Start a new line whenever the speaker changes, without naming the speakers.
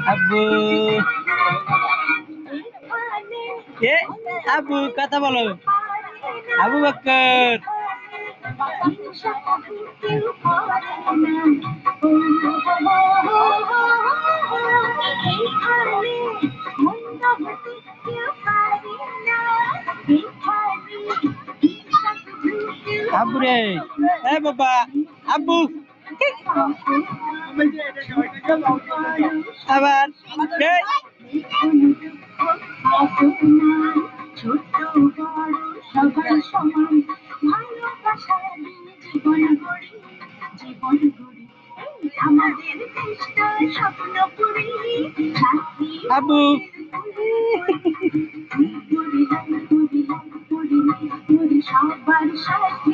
আব্বু কে আব্বু কথা বলো আবু বকর আব্বু রে এ বাবা আব্বু আবার ছোট বড় সবাই সমান ভালোবাসা জীবন গড়ি জীবন গড়ি আমাদের দেশটা স্বপ্ন করি আবু সবার সাথে